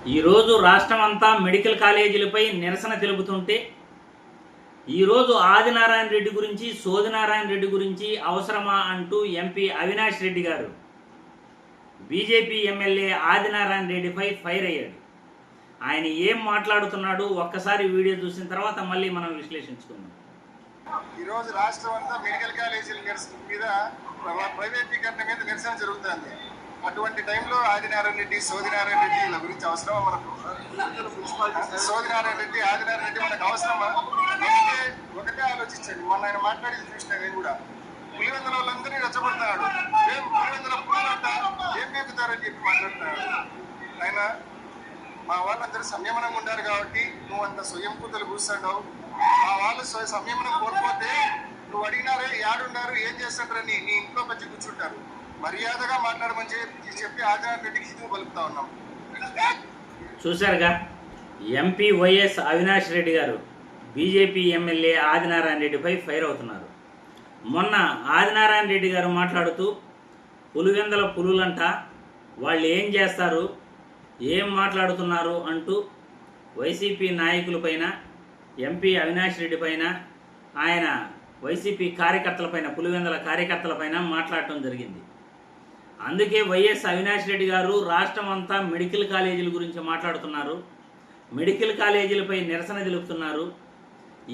ఈరోజు రాష్ట్రమంతా మెడికల్ కాలేజీలపై నిరసన తెలుపుతుంటే ఈరోజు ఆదినారాయణ రెడ్డి గురించి సోదినారాయణ రెడ్డి గురించి అవసరమా అంటూ ఎంపీ అవినాష్ రెడ్డి గారు బీజేపీ ఎమ్మెల్యే ఆదినారాయణ రెడ్డిపై ఫైర్ అయ్యాడు. ఆయన ఏం మాట్లాడుతున్నాడు ఒక్కసారి వీడియో చూసిన తర్వాత మళ్ళీ మనం విశ్లేషించుకుందాం. ఈరోజు రాష్ట్రం అంతా మెడికల్ కాలేజీల మీద ప్రైవేటీకరణ మీద నిరసన జరుగుతుంది. అటువంటి టైంలో ఆదినారాయణ రెడ్డి సోదినారాయణ రెడ్డి వీళ్ళ గురించి అవసరమా మనకు? సోదినారాయణ రెడ్డి ఆదినారాయణ రెడ్డి మనకు అవసరమా? ఒకటే ఆలోచించండి. మొన్న ఆయన మాట్లాడి చూసిన నేను కూడా పులివెందుల వాళ్ళందరినీ రెచ్చగొడుతున్నాడు. ఏం పులివెందుల పులివంట ఏం మేపుతారని చెప్పి మాట్లాడుతున్నాడు ఆయన. మా వాళ్ళందరూ సంయమనంగా ఉండారు కాబట్టి నువ్వు అంత స్వయంపూతలు కూర్చుంటావు. మా వాళ్ళు సంయమనం కోల్పోతే నువ్వు అడిగినారే ఏడున్నారు ఏం చేస్తారని నీ ఇంట్లోకి వచ్చి కూర్చుంటారు. మర్యాదగా మాట్లాడమని చెప్పి ఆదినారాయణ రెడ్డికి హితవు పలుకుతా ఉన్నాం. చూశారుగా, ఎంపీ వైఎస్ అవినాష్ రెడ్డి గారు బీజేపీ ఎమ్మెల్యే ఆదినారాయణ రెడ్డిపై ఫైర్ అవుతున్నారు. మొన్న ఆదినారాయణ రెడ్డి గారు మాట్లాడుతూ పులివెందల పులులంట, వాళ్ళు ఏం చేస్తారు, ఏం మాట్లాడుతున్నారు అంటూ వైసీపీ నాయకులపైన, ఎంపీ అవినాష్ రెడ్డి పైన, ఆయన వైసీపీ కార్యకర్తలపైన, పులివెందల కార్యకర్తలపైన మాట్లాడటం జరిగింది. అందుకే వైఎస్ అవినాష్ రెడ్డి గారు రాష్ట్రం అంతా మెడికల్ కాలేజీల గురించి మాట్లాడుతున్నారు, మెడికల్ కాలేజీలపై నిరసన తెలుపుతున్నారు.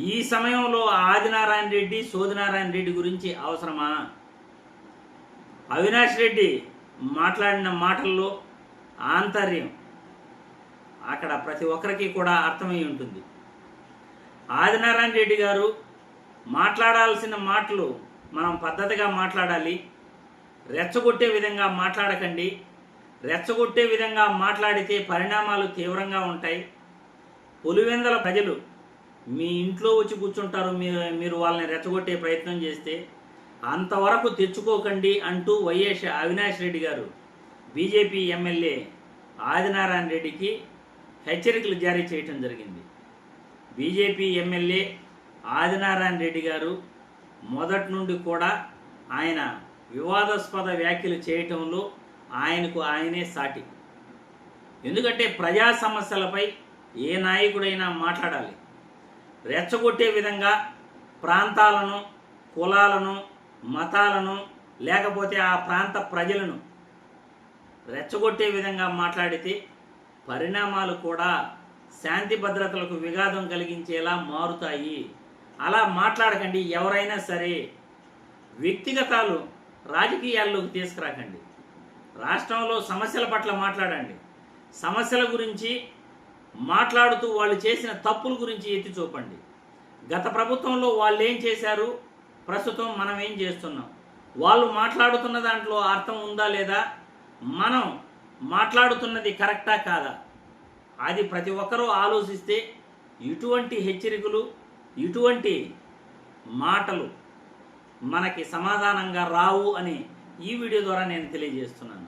ఈ సమయంలో ఆదినారాయణ రెడ్డి సోదినారాయణ రెడ్డి గురించి అవసరమా? అవినాష్ రెడ్డి మాట్లాడిన మాటల్లో ఆంతర్యం అక్కడ ప్రతి ఒక్కరికి కూడా అర్థమై ఉంటుంది. ఆదినారాయణ రెడ్డి గారు మాట్లాడాల్సిన మాటలు మనం పద్ధతిగా మాట్లాడాలి. రెచ్చగొట్టే విధంగా మాట్లాడకండి. రెచ్చగొట్టే విధంగా మాట్లాడితే పరిణామాలు తీవ్రంగా ఉంటాయి. పులివెందల ప్రజలు మీ ఇంట్లో వచ్చి కూర్చుంటారు, మీరు వాళ్ళని రెచ్చగొట్టే ప్రయత్నం చేస్తే అంతవరకు తెచ్చుకోకండి అంటూ వైఎస్ అవినాష్ రెడ్డి గారు బీజేపీ ఎమ్మెల్యే ఆదినారాయణ రెడ్డికి హెచ్చరికలు జారీ చేయటం జరిగింది. బీజేపీ ఎమ్మెల్యే ఆదినారాయణ రెడ్డి గారు మొదటి నుండి కూడా ఆయన వివాదాస్పద వ్యాఖ్యలు చేయటంలో ఆయనకు ఆయనే సాటి. ఎందుకంటే ప్రజా సమస్యలపై ఏ నాయకుడైనా మాట్లాడాలి. రెచ్చగొట్టే విధంగా ప్రాంతాలను, కులాలను, మతాలను, లేకపోతే ఆ ప్రాంత ప్రజలను రెచ్చగొట్టే విధంగా మాట్లాడితే పరిణామాలు కూడా శాంతి భద్రతలకు విఘాతం కలిగించేలా మారుతాయి. అలా మాట్లాడకండి. ఎవరైనా సరే వ్యక్తిగతాలు రాజకీయాల్లోకి తీసుకురాకండి. రాష్ట్రంలో సమస్యల పట్ల మాట్లాడండి. సమస్యల గురించి మాట్లాడుతూ వాళ్ళు చేసిన తప్పుల గురించి ఎత్తి చూపండి. గత ప్రభుత్వంలో వాళ్ళు ఏం చేశారు, ప్రస్తుతం మనం ఏం చేస్తున్నాం, వాళ్ళు మాట్లాడుతున్న దాంట్లో అర్థం ఉందా లేదా, మనం మాట్లాడుతున్నది కరెక్టా కాదా, అది ప్రతి ఒక్కరూ ఆలోచిస్తే ఇటువంటి హెచ్చరికలు, ఇటువంటి మాటలు మనకి సమాధానంగా రావు అని ఈ వీడియో ద్వారా నేను తెలియజేస్తున్నాను.